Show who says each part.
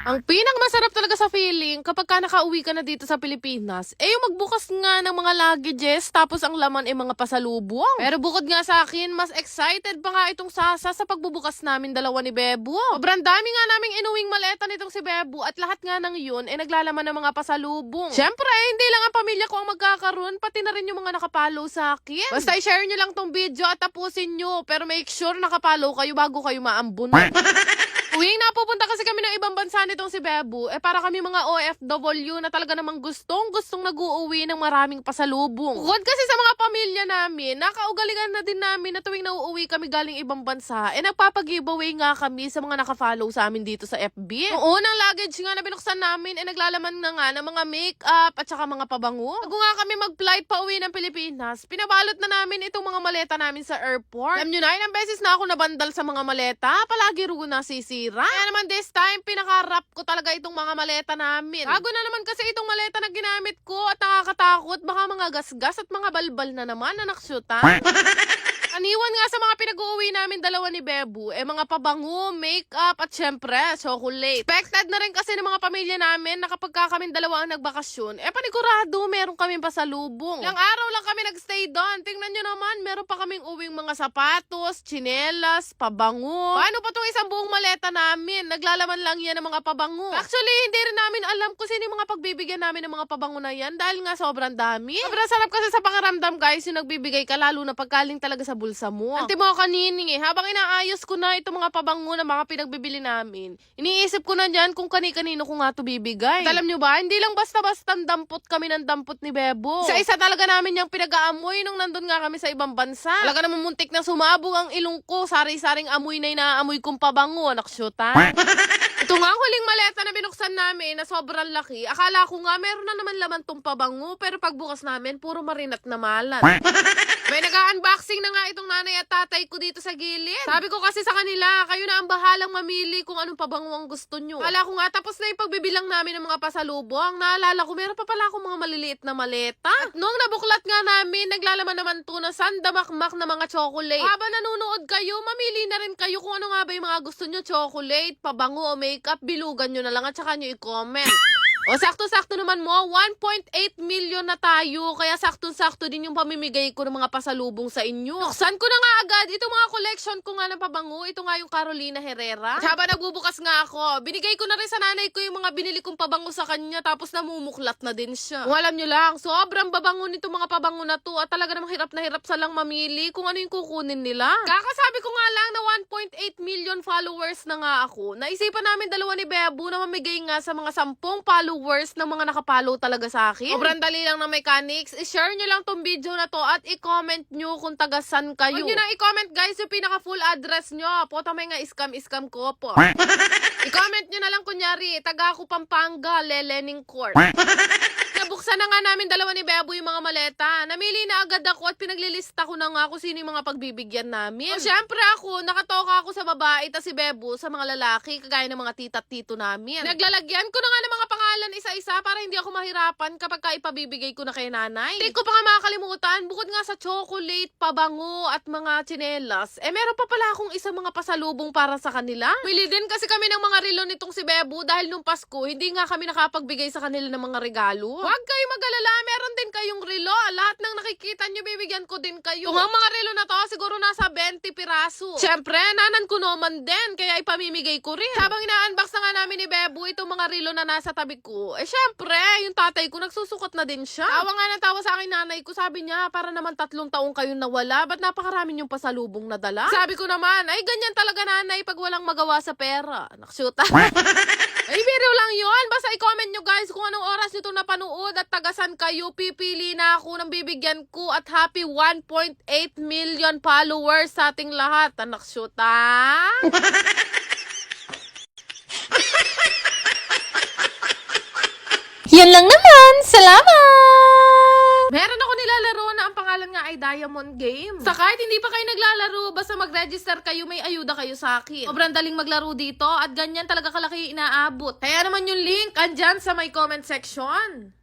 Speaker 1: Ang pinakamasarap talaga sa feeling kapag ka nakauwi ka na dito sa Pilipinas, yung magbukas nga ng mga luggages tapos ang laman ay mga pasalubong. Pero bukod nga sa akin, mas excited pa nga itong Sasa sa pagbubukas namin dalawa ni Bebo. Sobrang dami nga naming inuwing maleta nitong si Bebo at lahat nga ng yun ay naglalaman ng mga pasalubong. Syempre, hindi lang ang pamilya ko ang magkakaroon, pati na rin yung mga nakapalo sa akin. Basta i-share nyo lang tong video at tapusin nyo, pero make sure nakapalo kayo bago kayo maambun. Tuwing napupunta kasi kami ng ibang bansa nitong si Bebo, para kami mga OFW na talaga namang gustong nag-uuwi ng maraming pasalubong. Bukod kasi sa mga pamilya namin, nakaugalingan na din namin na tuwing nauuwi kami galing ibang bansa, nagpapag-giveaway nga kami sa mga nakafollow sa amin dito sa FB. Yung unang luggage nga na binuksan namin, naglalaman na nga ng mga makeup at saka mga pabango. Bago nga kami mag-flight pa uwi ng Pilipinas, pinabalot na namin itong mga maleta namin sa airport. Alam nyo na, ilang beses na ako nabandal sa mga maleta, palagi rugo na sisira. Kaya naman this time, pinaka-wrap ko talaga itong mga maleta namin. Bago na naman kasi itong maleta na ginamit ko at nakakatakot, baka mga gasgas at mga balbal na naman na naksyutan. Aniwan nga sa mga pinag-uuwi namin dalawa ni Bebo, mga pabango, makeup at syempre, chocolate. Expected na rin kasi ng mga pamilya namin na kapag kami dalawa ang nagbakasyon, panigurado meron kaming pasalubong. Ilang araw lang kami nagstay doon. Tingnan nyo naman, meron pa kaming uwing mga sapatos, tsinelas, pabango. Paano pa itong isang buong maleta namin? Naglalaman lang yan ng mga pabango. Actually, hindi rin namin alam kung sino yung mga pagbibigyan namin ng mga pabango na yan dahil nga sobrang dami. Sobrang sarap kasi sa pakiramdam guys yung nagbibigay ka lalo na pagkaling talaga sa bulsa mo. Ante mo kanining habang inaayos ko na itong mga pabango na mga pinagbibili namin, iniisip ko na dyan kung kani-kanino ko nga ito bibigay. At alam nyo ba, hindi lang basta-basta dampot kami ng dampot ni Bebo. Isa talaga namin yung pinag-aamoy nung nandun nga kami sa ibang bansa. Talaga naman muntik na sumabog ang ilong ko, sari-saring amoy na inaamoy kong pabango, naksyutan. Ito nga ang huling maleta na binuksan namin na sobrang laki. Akala ko nga meron na naman laman tong pabango, pero pagbukas namin, puro marinat na malat. May nag-unboxing na nga itong nanay at tatay ko dito sa gilid. Sabi ko kasi sa kanila, kayo na ang bahalang mamili kung anong pabango ang gusto nyo. Akala ko nga tapos na yung pagbibilang namin ng mga pasalubong. Naalala ko, meron pa pala akong mga maliliit na maleta. At nung nabuklat nga namin, naglalaman naman to na sandamakmak na mga chocolate. Habang nanonood kayo, mamili na rin kayo kung ano nga ba yung mga gusto nyo. Chocolate, pabango o makeup, bilugan nyo na lang at saka nyo i-comment. O sakto-sakto naman mo, 1.8 million na tayo. Kaya sakto-sakto din yung pamimigay ko ng mga pasalubong sa inyo. Buksan ko na nga agad itong mga collection ko nga ng pabango. Ito nga yung Carolina Herrera. At habang nagbubukas nga ako, binigay ko na rin sa nanay ko yung mga binili kong pabango sa kanya. Tapos namumuklat na din siya. Kung alam nyo lang, sobrang babango nito mga pabango na to. At talaga namang hirap na hirap sa lang mamili kung ano yung kukunin nila. Kakasabi ko nga lang na 1.8 million followers na nga ako. Naisipan namin dalawa ni Bebo na mamigay nga sa mga 10 followers ng mga nakapalo talaga sa akin. Sobrang dali lang ng mechanics. I-share nyo lang tong video na to at i-comment nyo kung taga-san kayo. Huwag nyo na i-comment guys yung pinaka-full address nyo. Pota may nga scam ko po. I-comment nyo na lang kunyari, taga ako Pampanga, Lelening Court. Nabuksan na nga namin dalawa ni Bebo yung mga maleta. Namili na agad ako at pinaglilista ko na nga kung sino yung mga pagbibigyan namin. O syempre ako, nakatoka ako sa babae ta si Bebo sa mga lalaki, kagaya ng mga tita at tito namin. Naglalagyan ko na nga ng mga pangalan isa-isa para hindi ako mahirapan kapag ipabibigay ko na kay nanay. Hindi ko pa nga makakalimutan, bukod nga sa chocolate, pabango at mga tsinelas, meron pa pala akong isang mga pasalubong para sa kanila. Bili din kasi kami ng mga relo nitong si Bebo dahil nung Pasko, hindi nga kami nakapagbigay sa kanila ng mga regalo. Huwag kayo mag-alala, meron din kayong relo. Lahat ng nakikita nyo, bibigyan ko din kayo. Kung ang mga relo na to, siguro nasa 20 piraso. Siyempre, nanan ko naman din, kaya ipamimigay ko rin. Habang ina-unbox na nga namin ni Bebo itong mga relo na nasa tabi ko, siyempre, yung tatay ko, nagsusukat na din siya. Tawa nga ng tawa sa akin nanay ko, sabi niya, para naman 3 taong kayong nawala, ba't napakarami yung pasalubong na dala? Sabi ko naman, ay ganyan talaga nanay pag walang magawa sa pera. Naksyuta. Ay, biro lang yun. Basta i-comment nyo guys kung anong oras nyo itong napanood at tagasan kayo. Pipili na ako ng bibigyan ko at happy 1.8 million followers sa ating lahat. Anak shoot, ha?
Speaker 2: Yan lang naman. Salamat!
Speaker 1: Meron ako nilalaro na ang pangalan nga ay Diamond Game. Sa kahit hindi pa kayo naglalaro, basta mag-register kayo, may ayuda kayo sa akin. Sobrang daling maglaro dito at ganyan talaga kalaki inaabot. Kaya naman yung link andyan sa my comment section.